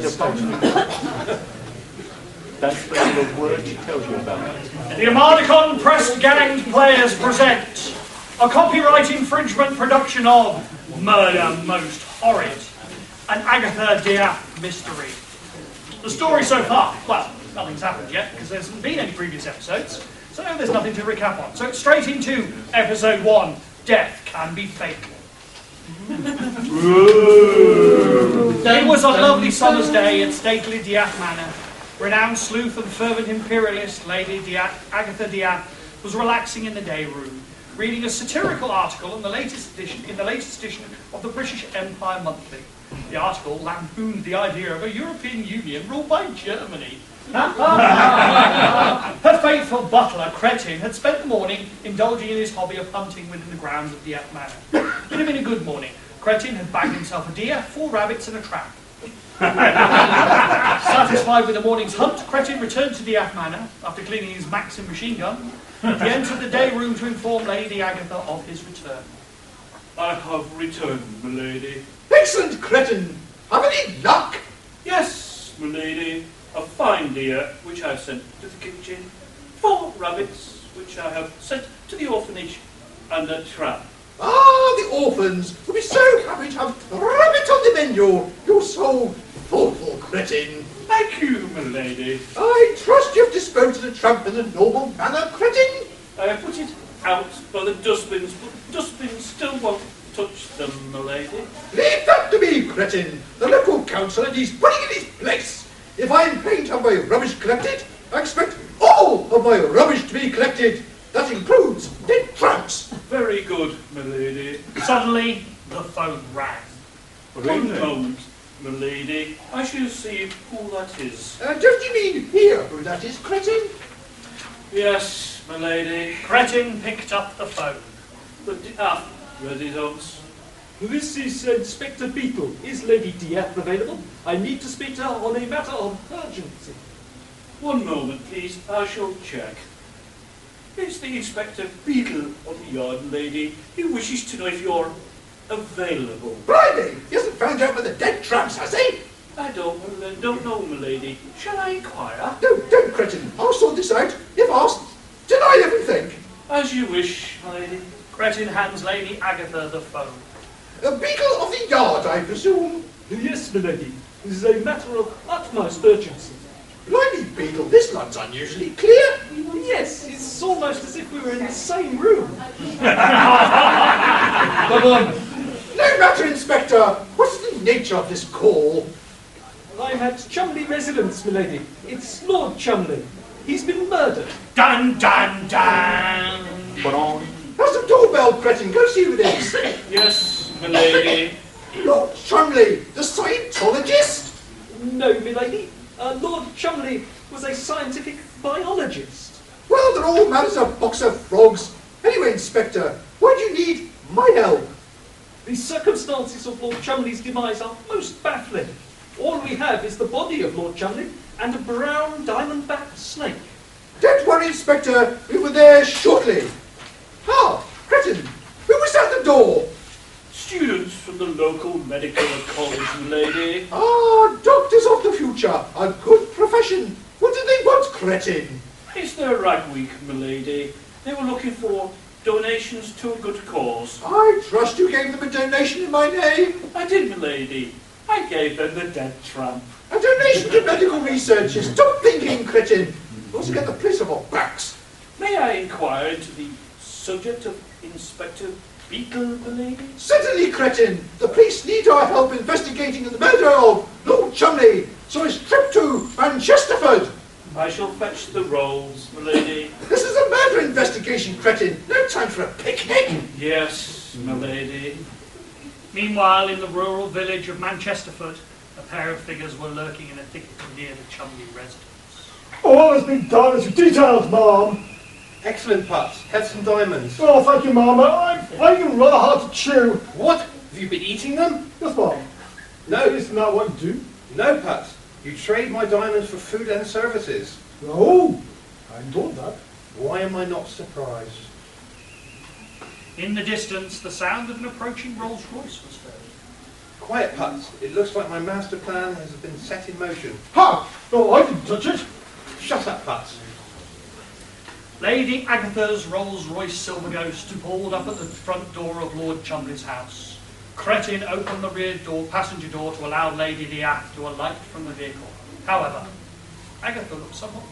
That's the word she tells you about. The Armadacon Pressed Gang Players present a copyright infringement production of Murder Most Horrid, an Agatha Diaz mystery. The story so far, well, nothing's happened yet because there hasn't been any previous episodes, so there's nothing to recap on. So straight into episode 1, Death Can Be Fake. It was a lovely summer's day at stately Diaz Manor. Renowned sleuth and fervent imperialist Lady Agatha Diaz was relaxing in the day room, reading a satirical article in the latest edition of the British Empire Monthly. The article lampooned the idea of a European Union ruled by Germany. Her faithful butler, Cretin, had spent the morning indulging in his hobby of hunting within the grounds of Diaz Manor. It had been a good morning. Cretin had bagged himself a deer, 4 rabbits and a trap. Satisfied with the morning's hunt, Cretin returned to Diaz Manor after cleaning his Maxim machine gun. He entered the day room to inform Lady Agatha of his return. I have returned, milady. Excellent, Cretin! Have any luck? Yes, milady. A fine deer, which I have sent to the kitchen. 4 rabbits, which I have sent to the orphanage, and a trap. Ah, the orphans will be so happy to have rabbit on the menu. You're so thoughtful, Cretin. Thank you, milady. I trust you've disposed of the tramp in a normal manner, Cretin? I have put it out by the dustbins, but the dustbins still won't touch them, milady. Leave that to me, Cretin. The local council needs putting in his place. If I am paying to have my rubbish collected, I expect all of my rubbish to be collected. That includes dead tramps. Very good, milady. Suddenly, the phone rang. One moment, milady. I shall see who that is. Don't you mean here who that is, Cretin? Yes, milady. Cretin picked up the phone. Ready, dogs? This is Inspector Beetle. Is Lady Diaz available? I need to speak to her on a matter of urgency. One moment, please. I shall check. Is the Inspector Beetle on the yard, lady? He wishes to know if you're available. Blimey! He hasn't found out where the dead tramps, has he? I don't know, milady. Shall I inquire? No, don't, Cretin. I'll sort this out. If asked, deny everything. As you wish, milady. Cretin hands Lady Agatha the phone. A beetle of the yard, I presume. Yes, milady. This is a matter of utmost urgency. Blimey, Beetle, this light's unusually clear. Yes, it's almost as if we were in the same room. Come on. No matter, Inspector. What's the nature of this call? I'm at Chumley residence, milady. It's Lord Chumley. He's been murdered. Dun dun dun! That's the doorbell, Cretin. Go see who it is. Yes, milady. Lord Chumley, the Scientologist? No, milady. Lord Chumley was a scientific biologist. Well, they're all mad as a box of frogs. Anyway, Inspector, why do you need my help? The circumstances of Lord Chumley's demise are most baffling. All we have is the body of Lord Chumley and a brown diamond-backed snake. Don't worry, Inspector. We were there shortly. Ah, Cretin, who was at the door? Students from the local medical college, milady. Ah, doctors of the future. A good profession. What did they want, Cretin? It's their rag week, milady. They were looking for donations to a good cause. I trust you gave them a donation in my name. I did, milady. I gave them the dead tramp. A donation to medical researchers. Stop thinking, Cretin. We also get the police off our backs. May I inquire into the subject of Inspector Beetle, milady? Certainly, Cretin. The police need our help investigating the murder of Lord Chumley, so his trip to Manchesterford. I shall fetch the rolls, milady. This is a murder investigation, Cretin. No time for a picnic. Yes, milady. Meanwhile, in the rural village of Manchesterford, a pair of figures were lurking in a thicket near the Chumley residence. All has been done as you detailed, ma'am. Excellent, Pups. Have some diamonds. Oh, thank you, ma'am. I'm finding them rather hard to chew. What? Have you been eating them? Yes, ma'am. No. Isn't that what you do? No, Pups. You trade my diamonds for food and services. No, I hadn't thought that. Why am I not surprised? In the distance, the sound of an approaching Rolls-Royce was heard. Quiet, Putz. It looks like my master plan has been set in motion. Ha! No, I didn't touch it. Shut up, Putz. Lady Agatha's Rolls-Royce Silver Ghost pulled up at the front door of Lord Cholmondeley's house. Cretin opened the rear door, passenger door to allow Lady Diath to alight from the vehicle. However, Agatha looked somewhat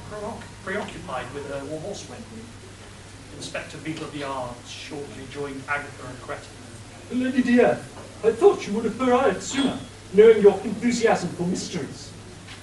preoccupied with her horsewhip. Inspector Beetle of the Yards shortly joined Agatha and Cretin. Lady Diath, I thought you would have arrived sooner, knowing your enthusiasm for mysteries.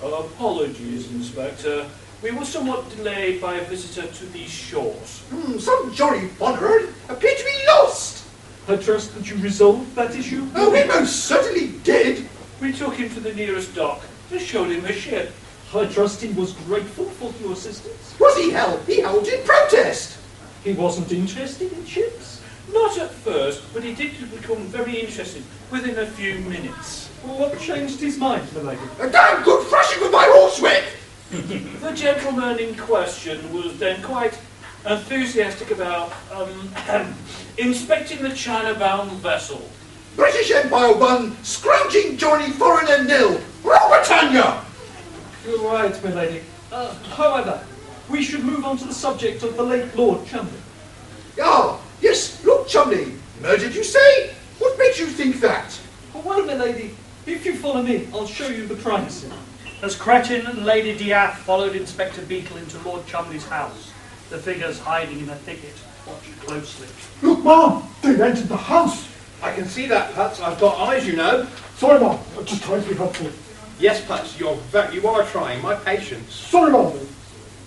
Apologies, Inspector. We were somewhat delayed by a visitor to these shores. Some jolly wanderer appeared to be lost. I trust that you resolved that issue? Oh, we most certainly did. We took him to the nearest dock and showed him the ship. I trust he was grateful for your assistance? Was he held? He held in protest. He wasn't interested in ships? Not at first, but he did become very interested within a few minutes. What changed his mind, my lady? A damn good thrashing with my horsewhip. The gentleman in question was then quite enthusiastic about inspecting the China-bound vessel. British Empire 1, scrounging Johnny foreigner nil. Royal Britannia! You're right, my lady. However, we should move on to the subject of the late Lord Cholmondeley. Ah, yes, Lord Cholmondeley. Murdered, you say? What makes you think that? Well, my lady, if you follow me, I'll show you the crime scene. As Cretin and Lady Diath followed Inspector Beetle into Lord Cholmondeley's house, the figures hiding in a thicket watched closely. Look, Mom, they've entered the house. I can see that, Putz. I've got eyes, you know. Sorry, Mom, I'm just trying to be helpful. Yes, Putz, you are trying. My patience. Sorry, Mom.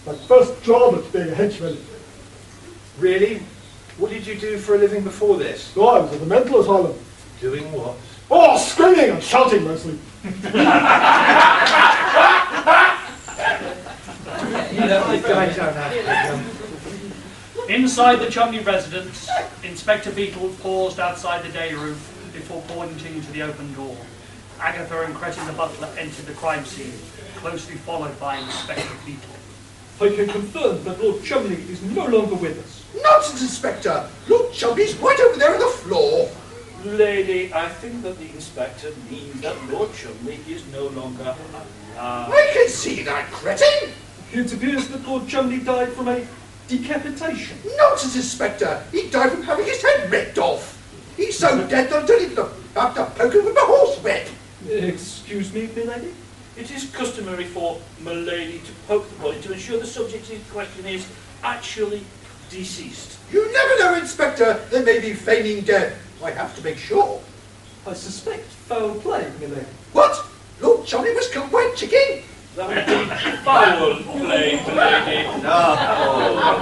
My first job at being a henchman. Really? What did you do for a living before this? So I was at the mental asylum. Doing what? Oh, screaming and shouting mostly. Inside the Cholmondeley residence, Inspector Beetle paused outside the day room before pointing to the open door. Agatha and Cretin the butler entered the crime scene, closely followed by Inspector Beetle. I can confirm that Lord Cholmondeley is no longer with us. Nonsense, Inspector. Lord Cholmondeley's right over there on the floor. Lady, I think that the inspector means that Lord Cholmondeley is no longer I can see that, Cretin. It appears that Lord Cholmondeley died from a decapitation. Nonsense, Inspector. He died from having his head ripped off. He's so dead that I don't even have to poke him with my horsewhip. Excuse me, my lady? It is customary for Milady to poke the body to ensure the subject in question is actually deceased. You never know, Inspector. They may be feigning death. I have to make sure. I suspect foul play, my lady. What? Lord Cholmondeley was killed by a chicken? That would be foul play, Milady.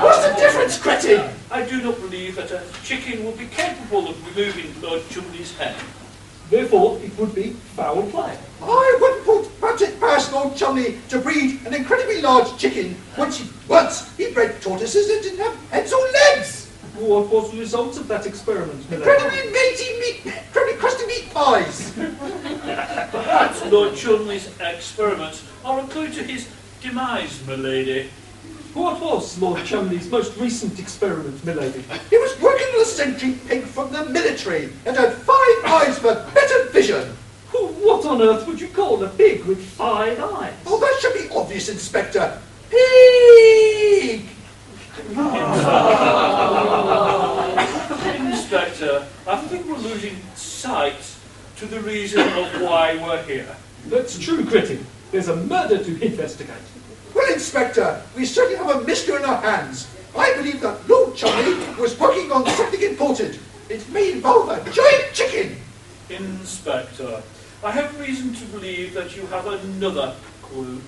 What's the difference, Cretin? I do not believe that a chicken would be capable of removing Lord Cholmondeley's head. Therefore, it would be foul play. I wouldn't put it past Lord Cholmondeley to breed an incredibly large chicken once he bred tortoises that didn't have heads or legs. What was the result of that experiment, my lady? Incredibly crusty meat pies. Perhaps Lord Cholmondeley's experiments are a clue to his demise, Milady. What was Lord Cholmondeley's most recent experiment, my lady? He was working on a sentry pig from the military and had 5 eyes for better vision. What on earth would you call a pig with 5 eyes? Oh, that should be obvious, Inspector. Pig! Inspector, I think we're losing sight to the reason of why we're here. That's true, Cretin. There's a murder to investigate. Well, Inspector, we certainly have a mystery in our hands. I believe that Lord Cholmondeley was working on something important. It may involve a giant chicken. Inspector, I have reason to believe that you have another clue.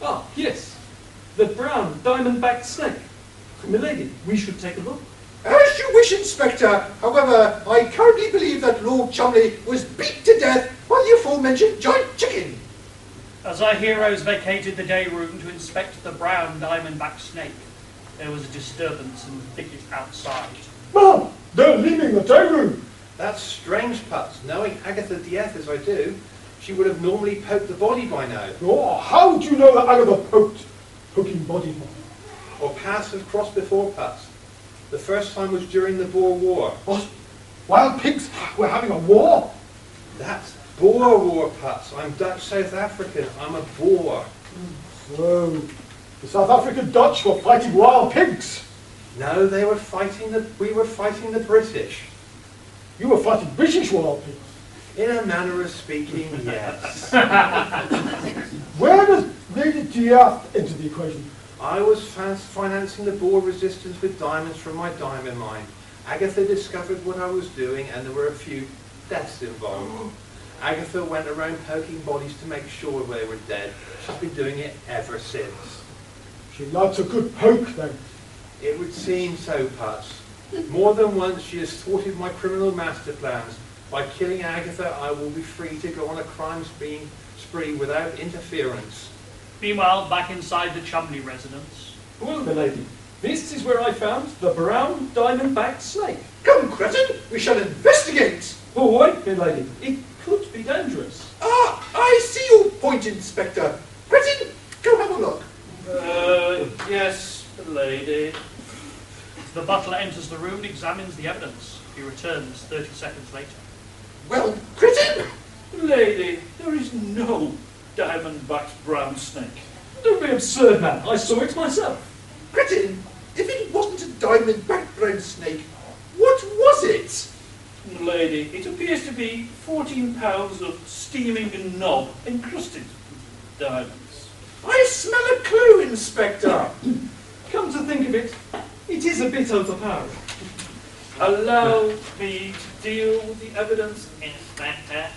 Ah, yes. The brown diamond-backed snake. Milady, we should take a look. As you wish, Inspector. However, I currently believe that Lord Cholmondeley was beat to death by the aforementioned giant chicken. As our heroes vacated the day room to inspect the brown diamond-backed snake, there was a disturbance in the thicket outside. Mom, they're leaving the day room. That's strange, Putz. Knowing Agatha Diath as I do, she would have normally poked the body by now. Oh, how do you know that Agatha poking body? Or paths have crossed before, Putz. The first time was during the Boer War. What? Wild pigs were having a war? That Boer war, Putz. I'm Dutch South African. I'm a Boer. So, the South African Dutch were fighting wild pigs. No, we were fighting the British. You were fighting British wild pigs. In a manner of speaking, yes. Where does Lady Diath enter the equation? I was financing the Boer resistance with diamonds from my diamond mine. Agatha discovered what I was doing and there were a few deaths involved. Agatha went around poking bodies to make sure they were dead. She's been doing it ever since. She likes a good poke then. It would seem so, Putz. More than once she has thwarted my criminal master plans. By killing Agatha, I will be free to go on a crime spree without interference. Meanwhile, back inside the Chumley residence. Well, milady, this is where I found the brown diamond-backed snake. Come, Cretin, we shall investigate. Oh, wait, milady, it could be dangerous. Ah, I see your point, Inspector. Cretin, go have a look. Yes, lady. The butler enters the room and examines the evidence. He returns 30 seconds later. Well, Cretin, Lady, there is no diamond-backed brown snake. Don't be absurd, man. I saw it myself. Cretin, if it wasn't a diamond-backed brown snake, what was it? Lady, it appears to be 14 pounds of steaming knob encrusted with diamonds. I smell a clue, Inspector. Come to think of it, it is a bit overpowering. Allow me to deal with the evidence, Inspector.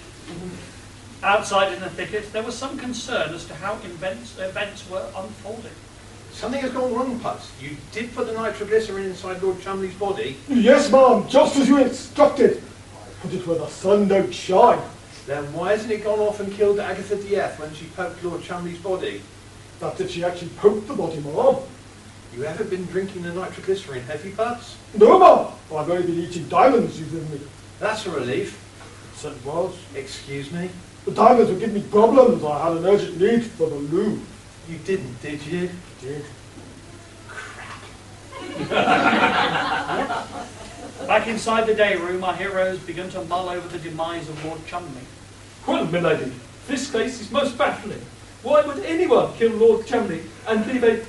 Outside in the thicket, there was some concern as to how events were unfolding. Something has gone wrong, Putz. You did put the nitroglycerin inside Lord Chumley's body. Yes, ma'am, just as you instructed. Put it where the sun don't shine. Then why hasn't it gone off and killed Agatha Dieth when she poked Lord Chumley's body? That's if she actually poked the body, ma'am. You haven't been drinking the nitroglycerin, have you, Putz? No, ma'am. I've only been eating diamonds you've given me. That's a relief. So it was. Excuse me? The diamonds would give me problems. I had an urgent need for the loo. You didn't, did you? Did. Back inside the day room, our heroes begin to mull over the demise of Lord Chumley. Well, milady, this case is most baffling. Why would anyone kill Lord Chumley and leave a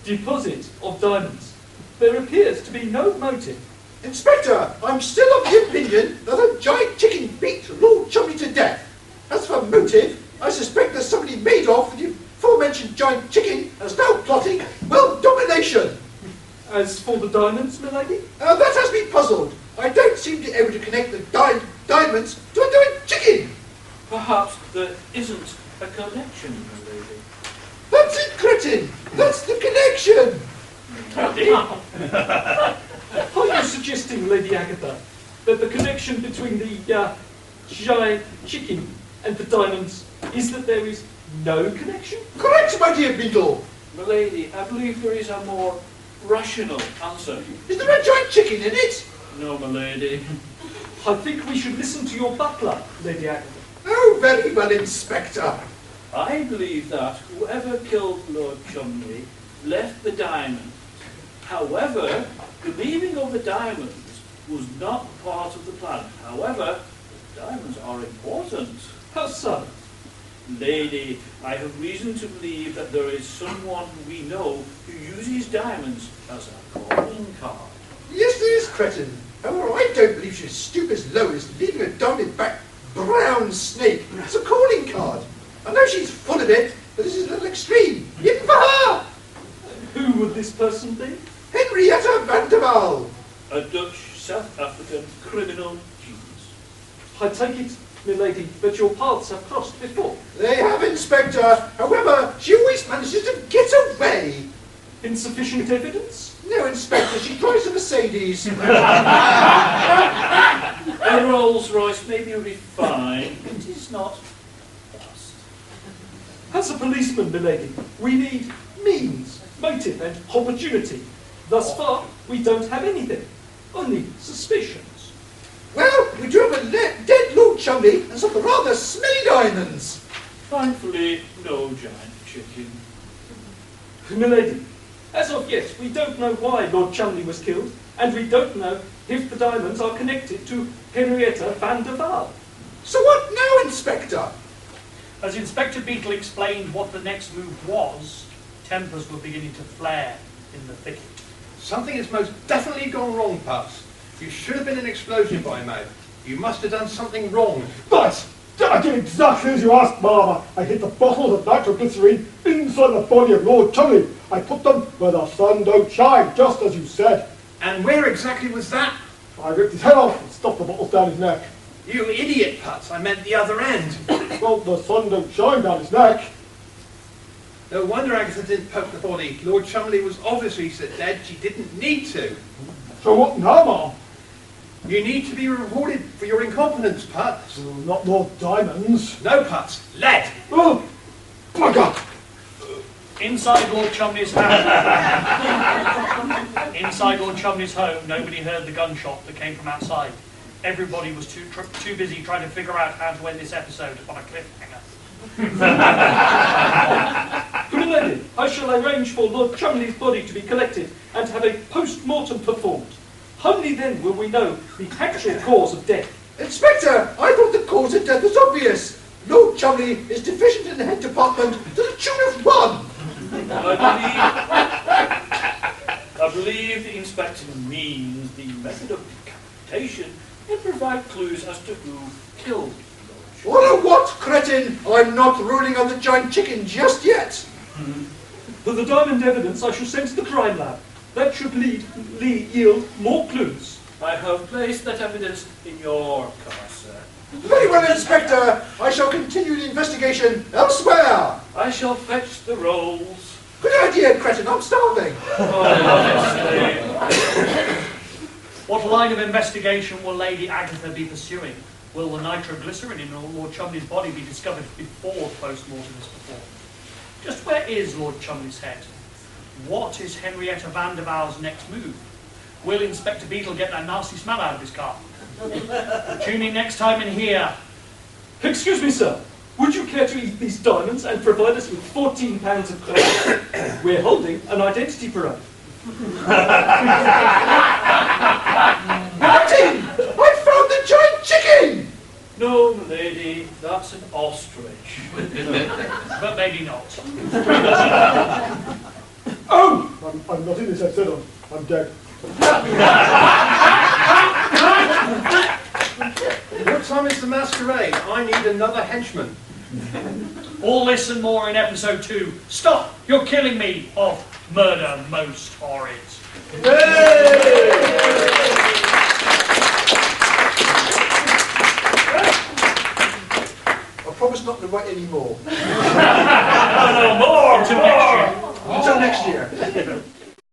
deposit of diamonds? There appears to be no motive. Inspector, I'm still of the opinion that a giant chicken beat Lord Chumley to death. As for motive, I suspect there's somebody made off with the aforementioned giant chicken and is now plotting world domination. As for the diamonds, milady? That has me puzzled. I don't seem to be able to connect the diamonds to a giant chicken. Perhaps there isn't a connection, my lady. That's it, Cretin. That's the connection. Are you suggesting, Lady Agatha, that the connection between the giant chicken and the diamonds is that there is no connection? Correct, my dear Beetle. My lady, I believe there is a more rational answer. Is there a giant chicken in it? No, my lady. I think we should listen to your butler, Lady Agatha. Oh, very well, Inspector. I believe that whoever killed Lord Chumley left the diamond. However, the leaving of the diamonds was not part of the plan. However, diamonds are important. How so? Lady, I have reason to believe that there is someone who we know who uses diamonds as a calling card. Yes, there is, Cretin. However, I don't believe she'd stoop as low as leaving a diamond-backed brown snake as a calling card. I know she's full of it, but this is a little extreme. Even for her! Who would this person be? Henrietta van der Waal. A Dutch South African criminal genius. I take it, milady, that your paths have crossed before. They have, Inspector. However, she always manages to get away. Insufficient evidence? No, Inspector, she drives a Mercedes. A Rolls Royce may be refined, but it is not fast. As a policeman, milady, we need means, motive and opportunity. Thus far, we don't have anything, only suspicions. Well, we do have a dead Lord Chumley and some rather smelly diamonds. Thankfully, no giant chicken. Milady, as of yet, we don't know why Lord Chumley was killed, and we don't know if the diamonds are connected to Henrietta van der Waal. So what now, Inspector? As Inspector Beetle explained what the next move was, tempers were beginning to flare in the thicket. Something has most definitely gone wrong, Puss. You should have been an explosion by now. You must have done something wrong. But I did exactly as you asked, Mama. I hid the bottles of nitroglycerine inside the body of Lord Chumley. I put them where the sun don't shine, just as you said. And where exactly was that? I ripped his head off and stuffed the bottles down his neck. You idiot, Puss. I meant the other end. Well, the sun don't shine down his neck. No wonder Agatha didn't poke the body. Lord Chumley was obviously so dead she didn't need to. So what now, Mom? You need to be rewarded for your incompetence, Puss. Oh, not more diamonds. No, Puss. Lead. Oh, bugger! Inside Lord Chumley's home, nobody heard the gunshot that came from outside. Everybody was too busy trying to figure out how to end this episode on a cliffhanger. Good lady, I shall arrange for Lord Chumley's body to be collected and have a post-mortem performed. Only then will we know the actual cause of death. Inspector, I thought the cause of death was obvious. Lord Chumley is deficient in the head department to the tune of 1. I believe the inspector means the method of decapitation and provide clues as to who killed What a what, cretin? I'm not ruling on the giant chicken just yet. For the diamond evidence, I shall send to the crime lab. That should yield more clues. I have placed that evidence in your car, sir. Very well, Inspector. I shall continue the investigation elsewhere. I shall fetch the rolls. Good idea, cretin. I'm starving. What line of investigation will Lady Agatha be pursuing? Will the nitroglycerin in Lord Chumley's body be discovered before post-mortem is performed? Just where is Lord Chumley's head? What is Henrietta van der Waals' next move? Will Inspector Beetle get that nasty smell out of his car? Tune in next time and hear. Excuse me, sir. Would you care to eat these diamonds and provide us with 14 pounds of clothing? We're holding an identity parade. Martin! I found the giant chicken! No, lady, that's an ostrich. But maybe not. Oh! I'm not in this episode. I'm dead. What time is the masquerade? I need another henchman. All this and more in episode 2. Stop! You're killing me! Of Murder Most Horrid. I promise not to write any more. No, more! Until next year. Until next year.